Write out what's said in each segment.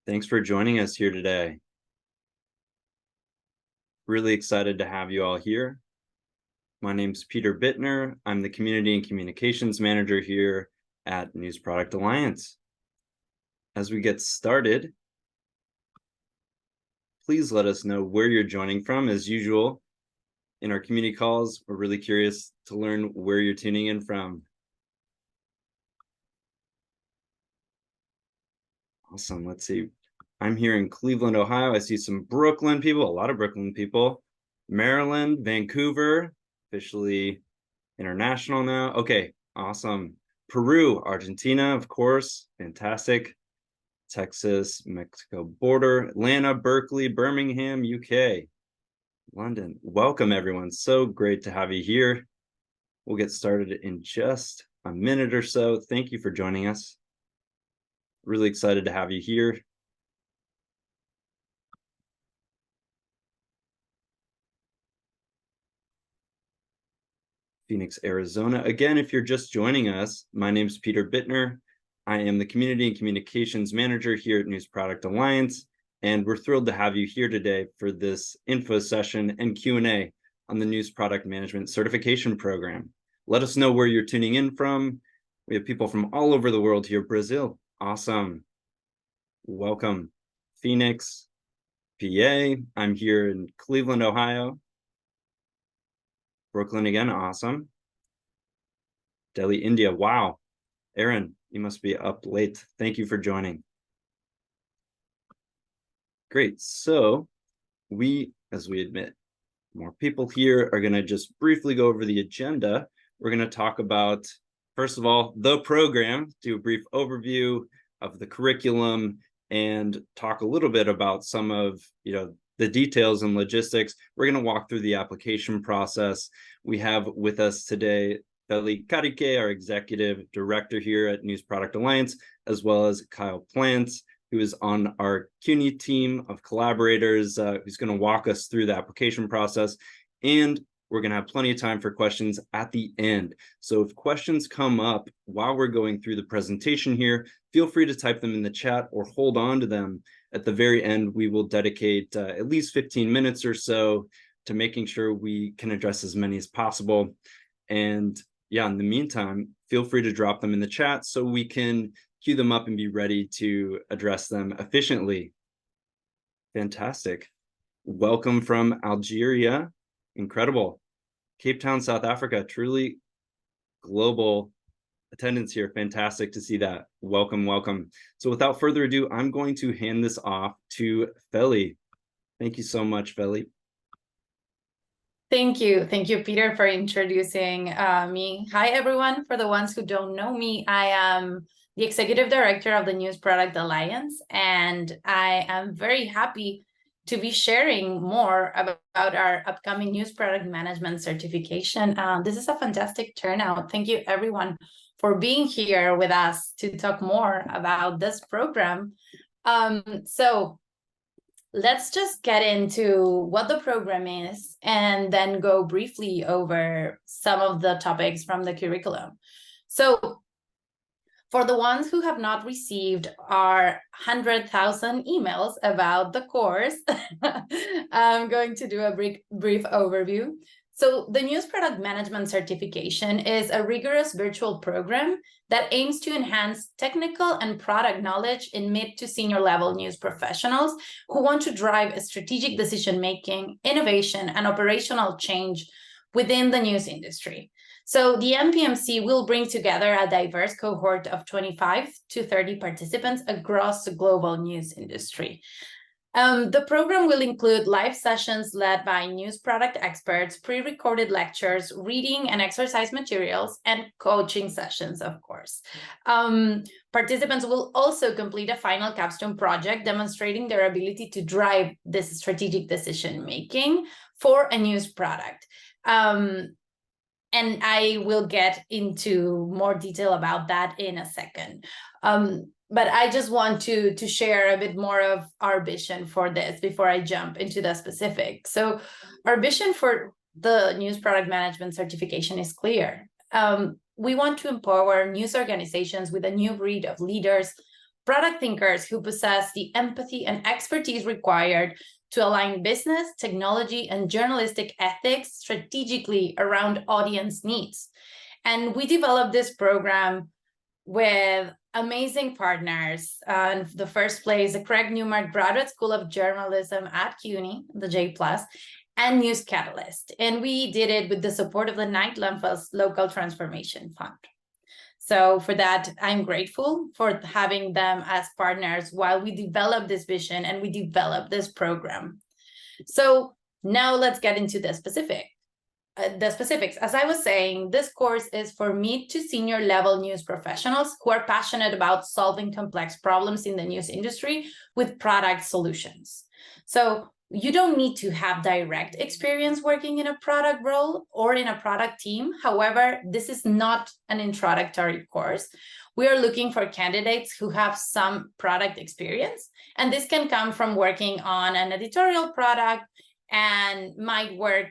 Thanks for joining us here today. Really excited to have you all here. My name's Peter Bittner. I'm the Community and Communications Manager here at News Product Alliance. As we get started, please let us know where you're joining from. As usual, in our community calls, we're really curious to learn where you're tuning in from. Awesome. Let's see. I'm here in Cleveland, Ohio. I see some Brooklyn people, a lot of Brooklyn people. Maryland, Vancouver, officially international now. Okay, awesome. Peru, Argentina, of course, fantastic. Texas, Mexico border, Atlanta, Berkeley, Birmingham, UK, London. Welcome, everyone. So great to have you here. We'll get started in just a minute or so. Thank you for joining us. Really excited to have you here. Phoenix, Arizona. Again, if you're just joining us, my name is Peter Bittner. I am the Community and Communications Manager here at News Product Alliance, and we're thrilled to have you here today for this info session and Q&A on the News Product Management Certification Program. Let us know where you're tuning in from. We have people from all over the world here. Brazil, awesome. Welcome. Phoenix, PA. I'm here in Cleveland, Ohio. Brooklyn again, awesome. Delhi, India, wow. Aaron, you must be up late. Thank you for joining. Great, so as we admit, more people here are gonna just briefly go over the agenda. We're gonna talk about, first of all, the program, do a brief overview of the curriculum and talk a little bit about some of, the details and logistics. We're going to walk through the application process. We have with us today Feli Karike, our Executive Director here at News Product Alliance, as well as Kyle Plants, who is on our CUNY team of collaborators, who's going to walk us through the application process. And we're going to have plenty of time for questions at the end. So if questions come up while we're going through the presentation here, feel free to type them in the chat or hold on to them. At the very end, we will dedicate at least 15 minutes or so to making sure we can address as many as possible. And yeah, in the meantime, feel free to drop them in the chat so we can queue them up and be ready to address them efficiently. Fantastic. Welcome from Algeria. Incredible. Cape Town, South Africa, truly global attendance here. Fantastic to see that. Welcome, welcome. So without further ado, I'm going to hand this off to Feli. Thank you so much, Feli. Thank you, Peter, for introducing me. Hi, everyone. For the ones who don't know me, I am the Executive Director of the News Product Alliance, and I am very happy to be sharing more about our upcoming News Product Management certification. This is a fantastic turnout. Thank you, everyone, for being here with us to talk more about this program. So let's just get into what the program is and then go briefly over some of the topics from the curriculum. So for the ones who have not received our 100,000 emails about the course, I'm going to do a brief overview. So the News Product Management Certification is a rigorous virtual program that aims to enhance technical and product knowledge in mid to senior level news professionals who want to drive strategic decision-making, innovation, and operational change within the news industry. So the NPMC will bring together a diverse cohort of 25 to 30 participants across the global news industry. The program will include live sessions led by news product experts, pre-recorded lectures, reading and exercise materials, and coaching sessions, of course. Participants will also complete a final capstone project demonstrating their ability to drive this strategic decision-making for a news product. And I will get into more detail about that in a second. But I just want to share a bit more of our vision for this before I jump into the specifics. So our vision for the News Product Management certification is clear. We want to empower news organizations with a new breed of leaders product thinkers who possess the empathy and expertise required to align business, technology, and journalistic ethics strategically around audience needs. And we developed this program with amazing partners. In the first place, the Craig Newmark Graduate School of Journalism at CUNY, the J+, and News Catalyst. And we did it with the support of the Knight Lemfel's Local Transformation Fund. So for that, I'm grateful for having them as partners while we develop this vision and we develop this program. So now let's get into the specifics. As I was saying, this course is for mid to senior level news professionals who are passionate about solving complex problems in the news industry with product solutions. So you don't need to have direct experience working in a product role or in a product team. However, this is not an introductory course. We are looking for candidates who have some product experience, and this can come from working on an editorial product and might work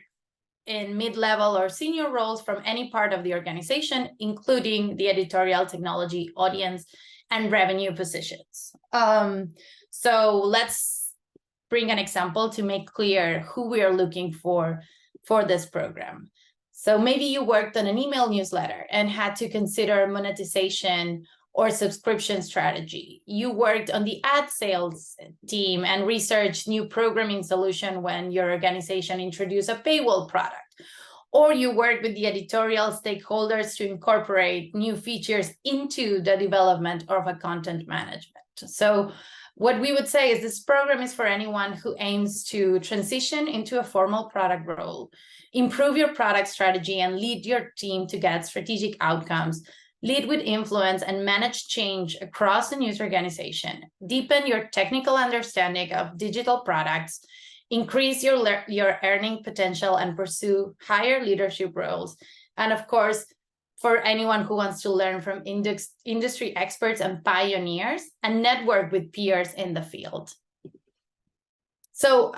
in mid-level or senior roles from any part of the organization, including the editorial, technology, audience, and revenue positions. So let's bring an example to make clear who we are looking for this program. So maybe you worked on an email newsletter and had to consider monetization or subscription strategy. You worked on the ad sales team and researched new programming solution when your organization introduced a paywall product. Or you worked with the editorial stakeholders to incorporate new features into the development of a content management. So what we would say is this program is for anyone who aims to transition into a formal product role, improve your product strategy, and lead your team to get strategic outcomes, lead with influence, and manage change across the news organization, deepen your technical understanding of digital products, increase your earning potential, and pursue higher leadership roles. And of course, for anyone who wants to learn from industry experts and pioneers and network with peers in the field. So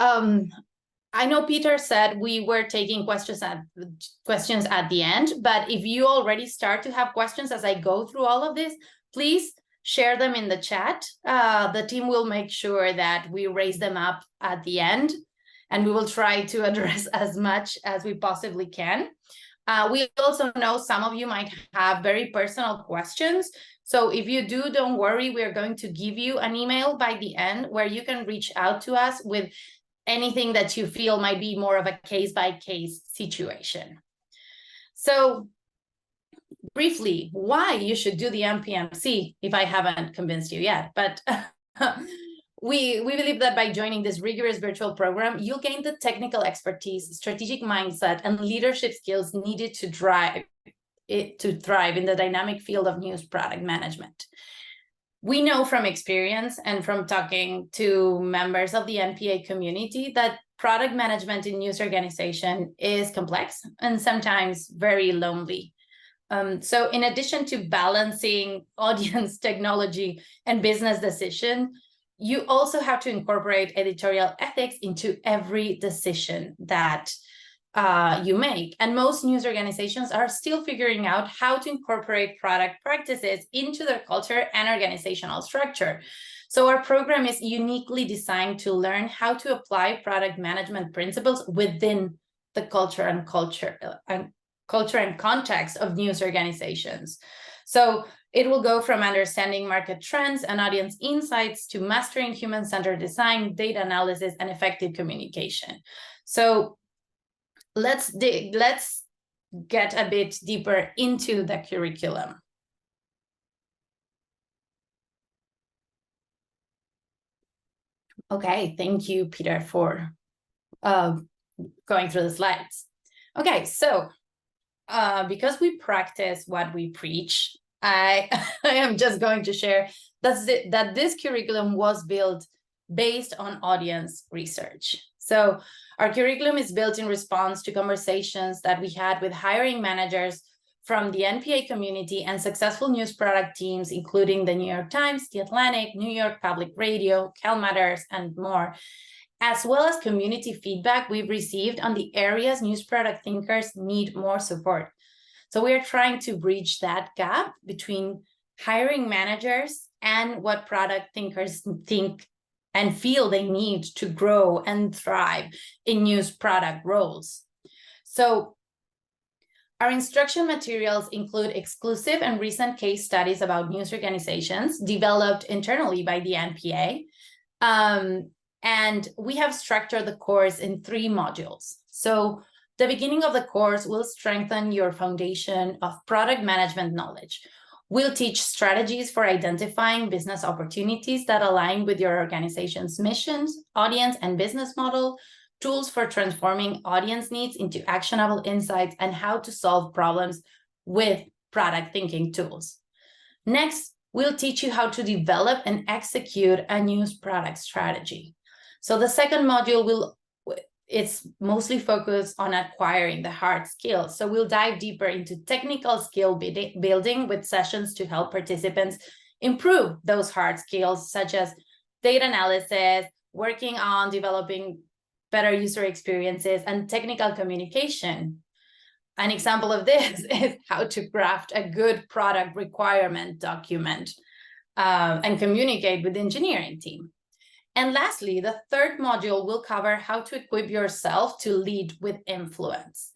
I know Peter said we were taking questions at the end, but if you already start to have questions as I go through all of this, please share them in the chat. The team will make sure that we raise them up at the end, and we will try to address as much as we possibly can. We also know some of you might have very personal questions. So if you do, don't worry, we're going to give you an email by the end where you can reach out to us with anything that you feel might be more of a case-by-case situation. So briefly, why you should do the NPMC, if I haven't convinced you yet, but we believe that by joining this rigorous virtual program, you'll gain the technical expertise, strategic mindset, and leadership skills needed to thrive in the dynamic field of news product management. We know from experience and from talking to members of the NPA community that product management in news organization is complex and sometimes very lonely. So in addition to balancing audience, technology, and business decision, you also have to incorporate editorial ethics into every decision that you make. And most news organizations are still figuring out how to incorporate product practices into their culture and organizational structure. So our program is uniquely designed to learn how to apply product management principles within the culture and context of news organizations. So it will go from understanding market trends and audience insights to mastering human-centered design, data analysis, and effective communication. So let's get a bit deeper into the curriculum. Okay, thank you, Peter, for going through the slides. Okay, so because we practice what we preach, I am just going to share that this curriculum was built based on audience research. So our curriculum is built in response to conversations that we had with hiring managers from the NPA community and successful news product teams, including the New York Times, The Atlantic, New York Public Radio, CalMatters, and more, as well as community feedback we've received on the areas news product thinkers need more support. So we are trying to bridge that gap between hiring managers and what product thinkers think and feel they need to grow and thrive in news product roles. So our instruction materials include exclusive and recent case studies about news organizations developed internally by the NPA. And we have structured the course in 3 modules. So the beginning of the course will strengthen your foundation of product management knowledge. We'll teach strategies for identifying business opportunities that align with your organization's missions, audience, and business model, tools for transforming audience needs into actionable insights, and how to solve problems with product thinking tools. Next, we'll teach you how to develop and execute a news product strategy. So the second module it's mostly focused on acquiring the hard skills. So we'll dive deeper into technical skill building with sessions to help participants improve those hard skills, such as data analysis, working on developing better user experiences, and technical communication. An example of this is how to craft a good product requirement document and communicate with the engineering team. And lastly, the third module will cover how to equip yourself to lead with influence.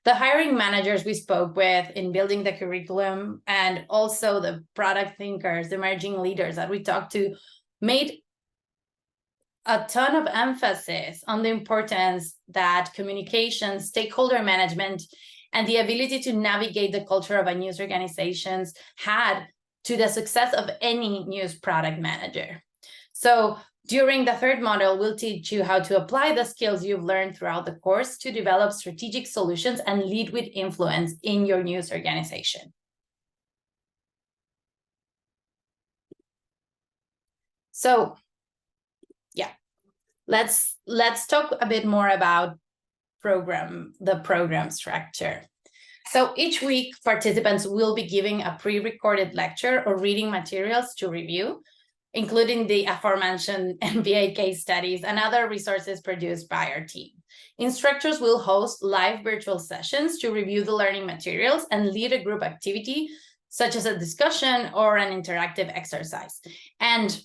The hiring managers we spoke with in building the curriculum, and also the product thinkers, the emerging leaders that we talked to, made a ton of emphasis on the importance that communication, stakeholder management, and the ability to navigate the culture of a news organizations had to the success of any news product manager. So during the third module, we'll teach you how to apply the skills you've learned throughout the course to develop strategic solutions and lead with influence in your news organization. So, yeah, let's talk a bit more about the program structure. So each week, participants will be given a pre-recorded lecture or reading materials to review, including the aforementioned MBA case studies and other resources produced by our team. Instructors will host live virtual sessions to review the learning materials and lead a group activity, such as a discussion or an interactive exercise. And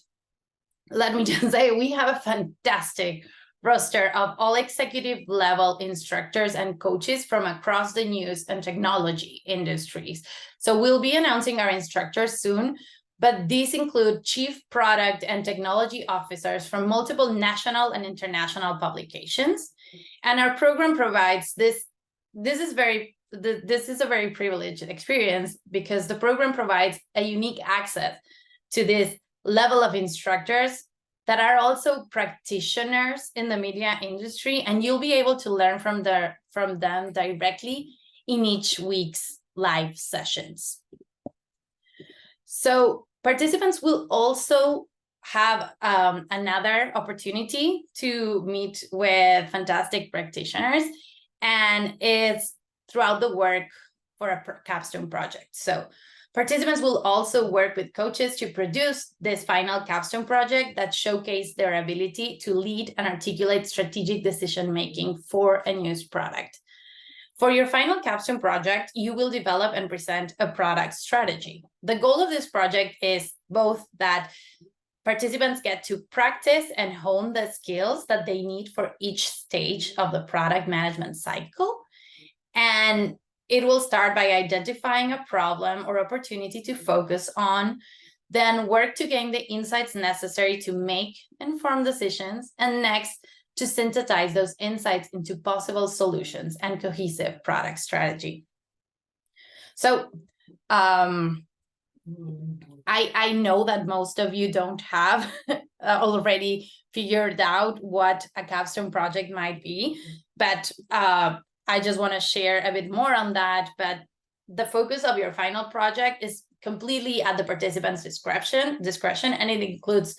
let me just say, we have a fantastic roster of all executive level instructors and coaches from across the news and technology industries. So we'll be announcing our instructors soon, but these include chief product and technology officers from multiple national and international publications. And our program provides this is a very privileged experience, because the program provides a unique access to this level of instructors that are also practitioners in the media industry, and you'll be able to learn from them directly in each week's live sessions. So participants will also have another opportunity to meet with fantastic practitioners, and it's throughout the work for a capstone project. So participants will also work with coaches to produce this final capstone project that showcase their ability to lead and articulate strategic decision-making for a news product. For your final capstone project, you will develop and present a product strategy. The goal of this project is both that participants get to practice and hone the skills that they need for each stage of the product management cycle. And it will start by identifying a problem or opportunity to focus on, then work to gain the insights necessary to make informed decisions, and next, to synthesize those insights into possible solutions and cohesive product strategy. So I know that most of you don't have already figured out what a capstone project might be, but I just want to share a bit more on that. But the focus of your final project is completely at the participant's discretion, and it includes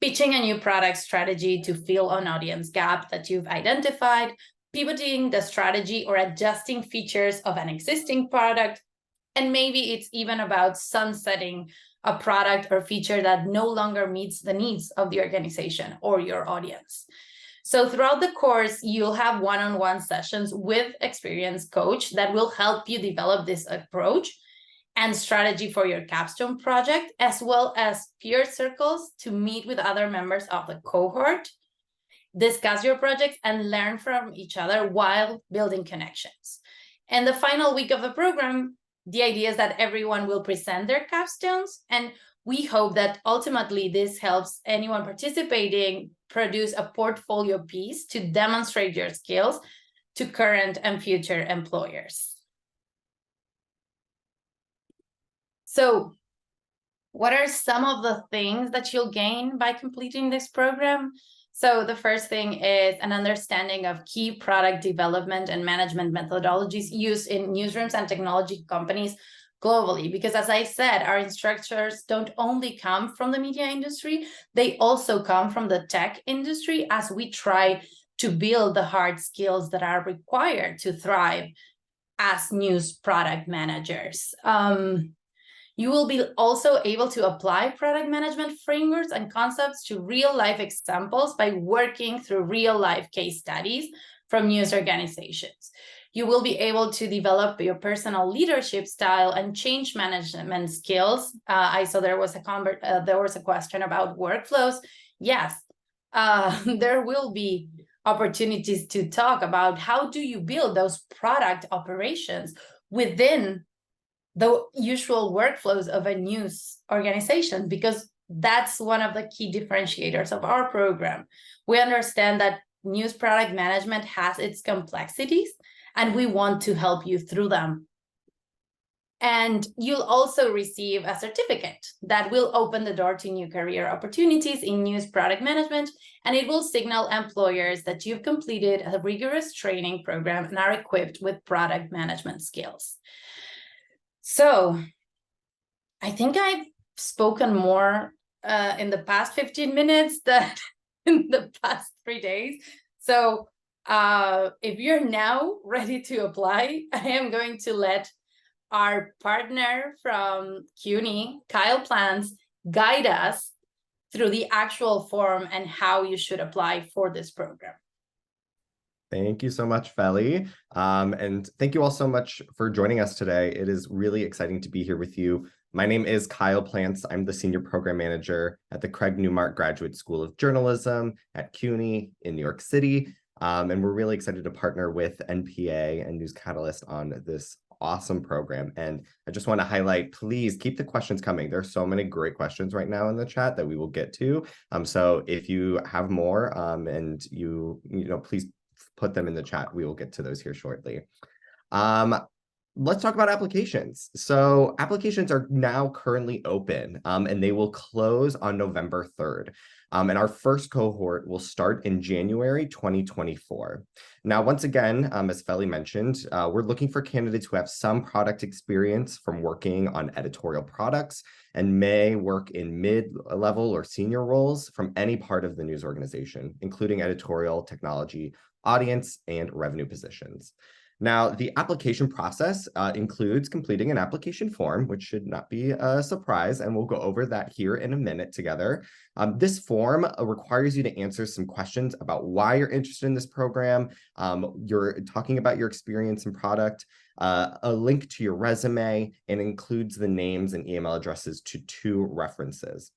pitching a new product strategy to fill an audience gap that you've identified, pivoting the strategy or adjusting features of an existing product, and maybe it's even about sunsetting a product or feature that no longer meets the needs of the organization or your audience. So throughout the course, you'll have one-on-one sessions with experienced coach that will help you develop this approach. and strategy for your capstone project, as well as peer circles to meet with other members of the cohort, discuss your projects, and learn from each other while building connections. And the final week of the program, the idea is that everyone will present their capstones, and we hope that ultimately this helps anyone participating produce a portfolio piece to demonstrate your skills to current and future employers. So, what are some of the things that you'll gain by completing this program? So the first thing is an understanding of key product development and management methodologies used in newsrooms and technology companies globally. Because as I said, our instructors don't only come from the media industry, they also come from the tech industry, as we try to build the hard skills that are required to thrive as news product managers. You will be also able to apply product management frameworks and concepts to real-life examples by working through real-life case studies from news organizations. You will be able to develop your personal leadership style and change management skills. I saw there was a question about workflows. Yes, there will be opportunities to talk about how do you build those product operations within the usual workflows of a news organization, because that's one of the key differentiators of our program. We understand that news product management has its complexities, and we want to help you through them. And you'll also receive a certificate that will open the door to new career opportunities in news product management, and it will signal employers that you've completed a rigorous training program and are equipped with product management skills. So I think I've spoken more in the past 15 minutes than in the past 3 days. So if you're now ready to apply, I am going to let our partner from CUNY, Kyle Plants, guide us through the actual form and how you should apply for this program. Thank you so much, Feli. And thank you all so much for joining us today. It is really exciting to be here with you. My name is Kyle Plants. I'm the Senior Program Manager at the Craig Newmark Graduate School of Journalism at CUNY in New York City. And we're really excited to partner with NPA and News Catalyst on this awesome program. And I just want to highlight, please keep the questions coming. There are so many great questions right now in the chat that we will get to. So if you have more and you please put them in the chat. We will get to those here shortly. Let's talk about applications. So applications are now currently open and they will close on November 3rd. And our first cohort will start in January 2024. Now, once again, as Feli mentioned, we're looking for candidates who have some product experience from working on editorial products and may work in mid-level or senior roles from any part of the news organization, including editorial, technology, audience, and revenue positions. Now, the application process includes completing an application form, which should not be a surprise, and we'll go over that here in a minute together. This form requires you to answer some questions about why you're interested in this program. You're talking about your experience and product, a link to your resume, and includes the names and email addresses to 2 references.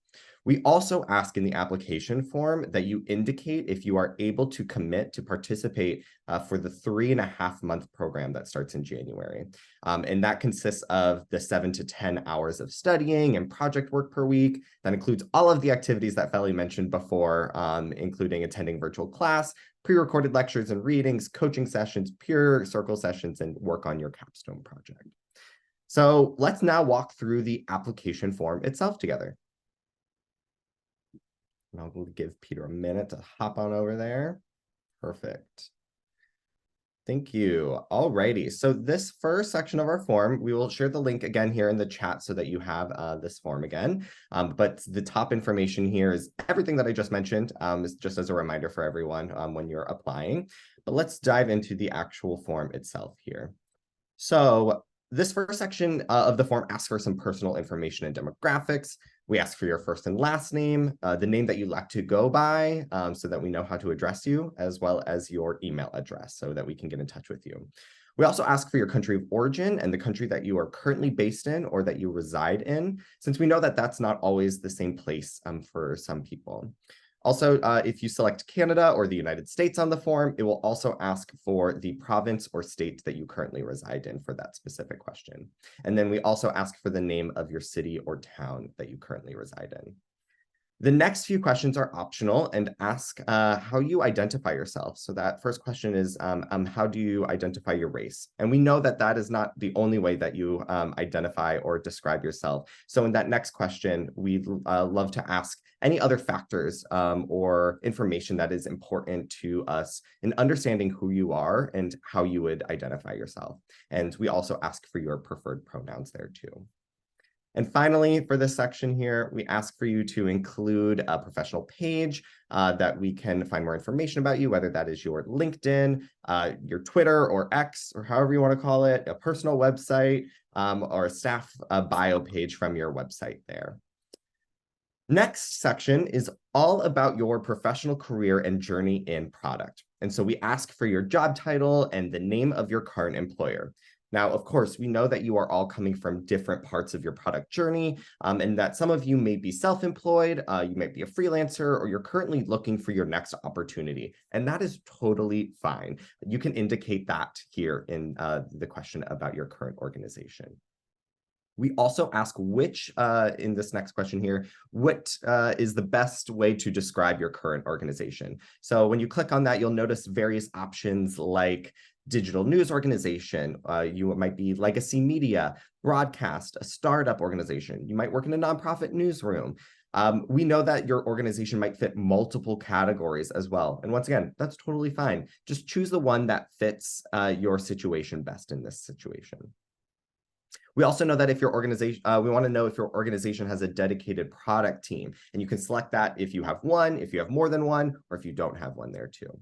We also ask in the application form that you indicate if you are able to commit to participate for the 3.5-month program that starts in January. And that consists of the 7 to 10 hours of studying and project work per week. That includes all of the activities that Feli mentioned before, including attending virtual class, pre-recorded lectures and readings, coaching sessions, peer circle sessions, and work on your capstone project. So let's now walk through the application form itself together. And I'll give Peter a minute to hop on over there. Perfect. Thank you. All righty. So this first section of our form, we will share the link again here in the chat so that you have this form again. But the top information here is everything that I just mentioned, is just as a reminder for everyone when you're applying. But let's dive into the actual form itself here. So this first section of the form asks for some personal information and demographics. We ask for your first and last name, the name that you like to go by, so that we know how to address you, as well as your email address so that we can get in touch with you. We also ask for your country of origin and the country that you are currently based in or that you reside in, since we know that that's not always the same place for some people. Also, if you select Canada or the United States on the form, it will also ask for the province or state that you currently reside in for that specific question. And then we also ask for the name of your city or town that you currently reside in. The next few questions are optional and ask how you identify yourself. So that first question is, how do you identify your race? And we know that that is not the only way that you identify or describe yourself. So in that next question, we'd love to ask any other factors or information that is important to us in understanding who you are and how you would identify yourself. And we also ask for your preferred pronouns there too. And finally, for this section here, we ask for you to include a professional page that we can find more information about you, whether that is your LinkedIn, your Twitter or X, or however you want to call it, a personal website, or a staff bio page from your website there. Next section is all about your professional career and journey in product. And so we ask for your job title and the name of your current employer. Now, of course, we know that you are all coming from different parts of your product journey, and that some of you may be self-employed, you might be a freelancer, or you're currently looking for your next opportunity. And that is totally fine. You can indicate that here in the question about your current organization. We also ask which, in this next question here, what is the best way to describe your current organization? So when you click on that, you'll notice various options like digital news organization, you might be legacy media, broadcast, a startup organization, you might work in a nonprofit newsroom. We know that your organization might fit multiple categories as well. And once again, that's totally fine. Just choose the one that fits your situation best in this situation. We also know that if your organization, we want to know if your organization has a dedicated product team, and you can select that if you have one, if you have more than one, or if you don't have one there too.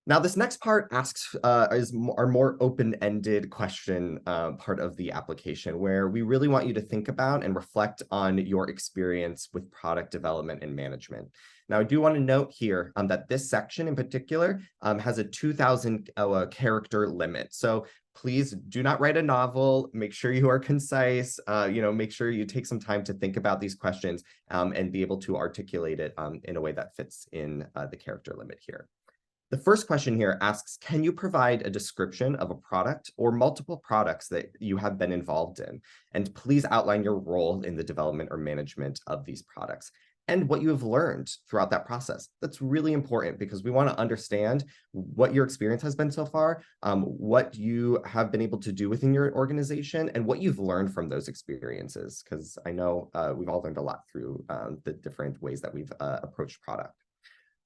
Now, this next part asks is our more open-ended question part of the application, where we really want you to think about and reflect on your experience with product development and management. Now, I do want to note here that this section in particular has a 2,000 character limit. So please do not write a novel. Make sure you are concise. Make sure you take some time to think about these questions and be able to articulate it in a way that fits in the character limit here. The first question here asks, can you provide a description of a product or multiple products that you have been involved in? And please outline your role in the development or management of these products and what you have learned throughout that process. That's really important because we want to understand what your experience has been so far, what you have been able to do within your organization, and what you've learned from those experiences, because I know we've all learned a lot through the different ways that we've approached product.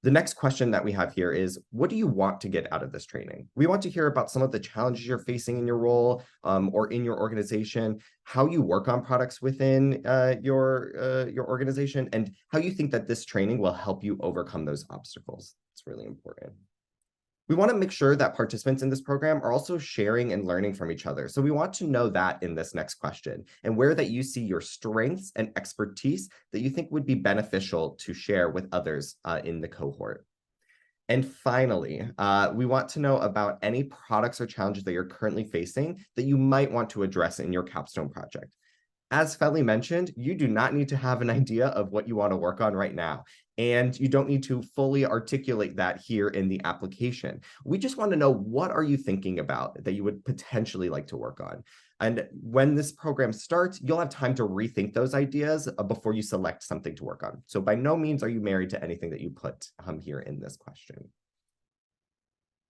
The next question that we have here is, what do you want to get out of this training? We want to hear about some of the challenges you're facing in your role or in your organization, how you work on products within your organization, and how you think that this training will help you overcome those obstacles. It's really important. We want to make sure that participants in this program are also sharing and learning from each other. So we want to know that in this next question, and where that you see your strengths and expertise that you think would be beneficial to share with others in the cohort. And finally, we want to know about any products or challenges that you're currently facing that you might want to address in your capstone project. As Feli mentioned, you do not need to have an idea of what you want to work on right now, and you don't need to fully articulate that here in the application. We just want to know, what are you thinking about that you would potentially like to work on? And when this program starts, you'll have time to rethink those ideas before you select something to work on. So by no means are you married to anything that you put here in this question.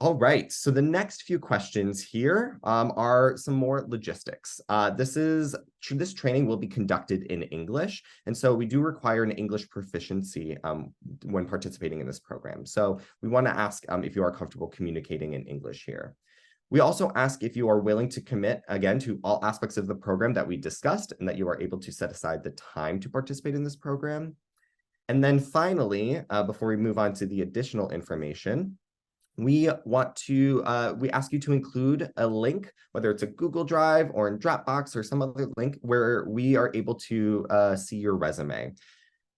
All right, so the next few questions here are some more logistics. This training will be conducted in English, and so we do require an English proficiency when participating in this program. So we want to ask if you are comfortable communicating in English here. We also ask if you are willing to commit, again, to all aspects of the program that we discussed, and that you are able to set aside the time to participate in this program. And then finally, before we move on to the additional information, we ask you to include a link, whether it's a Google Drive or in Dropbox or some other link where we are able to see your resume.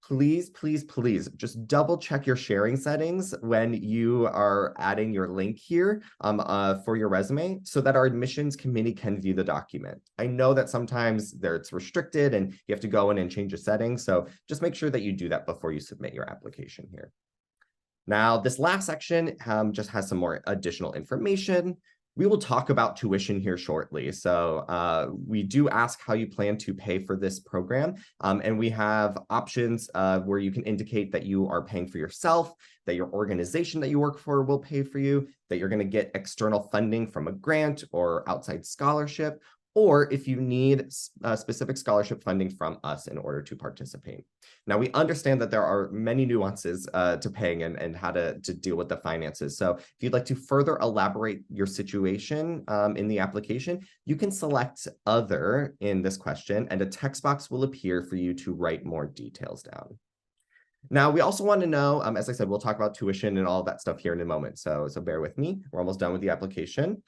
please, please, please just double check your sharing settings when you are adding your link here for your resume so that our admissions committee can view the document. I know that sometimes it's restricted and you have to go in and change the settings. So just make sure that you do that before you submit your application here. Now, this last section just has some more additional information. We will talk about tuition here shortly. So we do ask how you plan to pay for this program. And we have options where you can indicate that you are paying for yourself, that your organization that you work for will pay for you, that you're going to get external funding from a grant or outside scholarship, or if you need specific scholarship funding from us in order to participate. Now, we understand that there are many nuances to paying and how to deal with the finances. So if you'd like to further elaborate your situation in the application, you can select Other in this question, and a text box will appear for you to write more details down. Now, we also want to know, as I said, we'll talk about tuition and all that stuff here in a moment. So bear with me. We're almost done with the application.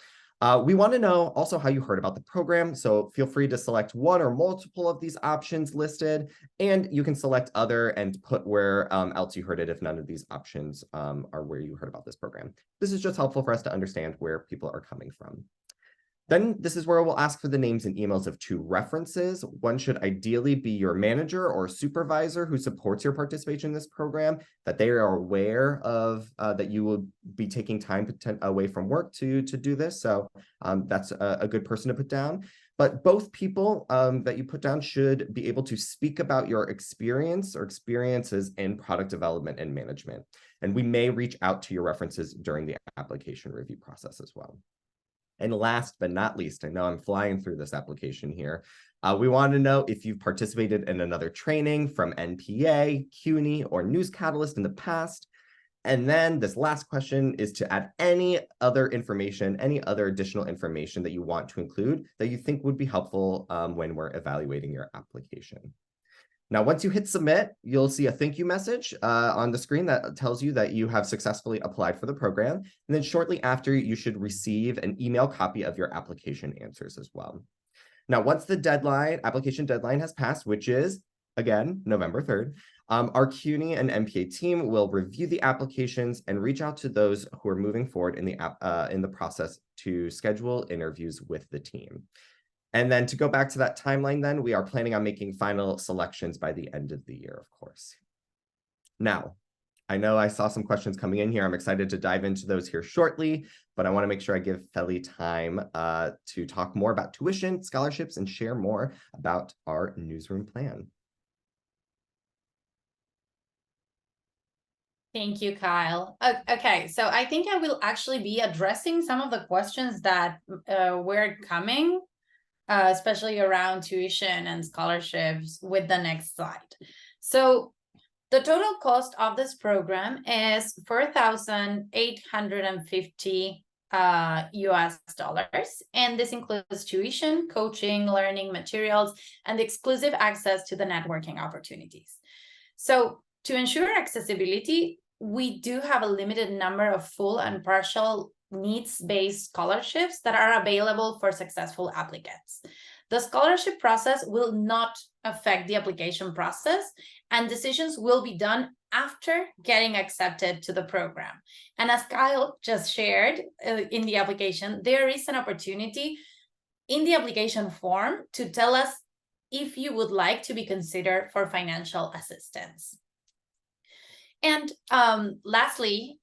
We want to know also how you heard about the program, so feel free to select one or multiple of these options listed, and you can select Other and put where else you heard it if none of these options are where you heard about this program. This is just helpful for us to understand where people are coming from. Then this is where we'll ask for the names and emails of 2 references. One should ideally be your manager or supervisor who supports your participation in this program, that they are aware of that you will be taking time away from work to do this. So that's a good person to put down. But both people that you put down should be able to speak about your experience or experiences in product development and management. And we may reach out to your references during the application review process as well. And last but not least, I know I'm flying through this application here. We want to know if you've participated in another training from NPA, CUNY, or News Catalyst in the past. And then this last question is to add any other information, any other additional information that you want to include that you think would be helpful when we're evaluating your application. Now, once you hit submit, you'll see a thank you message on the screen that tells you that you have successfully applied for the program. And then shortly after, you should receive an email copy of your application answers as well. Now, once the application deadline has passed, which is, again, November 3rd, our CUNY and NPA team will review the applications and reach out to those who are moving forward in the process to schedule interviews with the team. And then to go back to that timeline, then we are planning on making final selections by the end of the year, of course. Now, I know I saw some questions coming in here. I'm excited to dive into those here shortly, but I want to make sure I give Feli time to talk more about tuition, scholarships, and share more about our newsroom plan. Thank you, Kyle. Okay, so I think I will actually be addressing some of the questions that were coming, especially around tuition and scholarships with the next slide. So the total cost of this program is $4,850 US dollars, and this includes tuition, coaching, learning materials, and exclusive access to the networking opportunities. So to ensure accessibility, we do have a limited number of full and partial needs-based scholarships that are available for successful applicants. The scholarship process will not affect the application process, and decisions will be done after getting accepted to the program. And as Kyle just shared in the application, there is an opportunity in the application form to tell us if you would like to be considered for financial assistance. And lastly,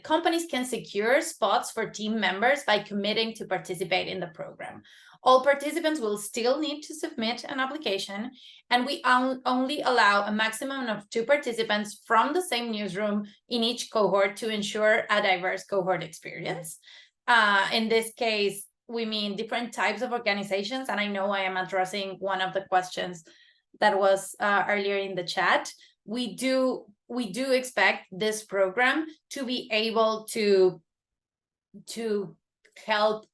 companies can secure spots for team members by committing to participate in the program. All participants will still need to submit an application, and we only allow a maximum of 2 participants from the same newsroom in each cohort to ensure a diverse cohort experience. In this case, we mean different types of organizations, and I know I am addressing one of the questions that was earlier in the chat. We do expect this program to be able to help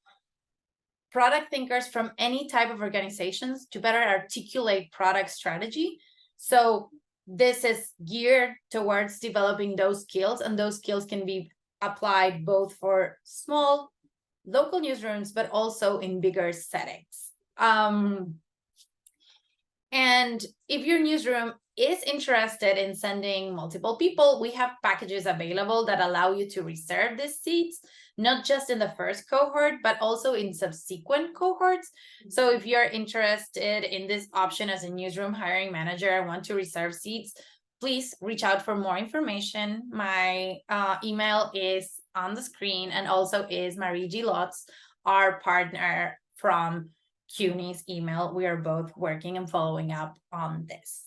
product thinkers from any type of organizations to better articulate product strategy. So this is geared towards developing those skills, and those skills can be applied both for small local newsrooms, but also in bigger settings. And if your newsroom is interested in sending multiple people, we have packages available that allow you to reserve these seats, not just in the first cohort, but also in subsequent cohorts. So if you're interested in this option as a newsroom hiring manager and want to reserve seats, please reach out for more information. My email is on the screen, and also is Marie G. Lotz, our partner from CUNY's email. We are both working and following up on this.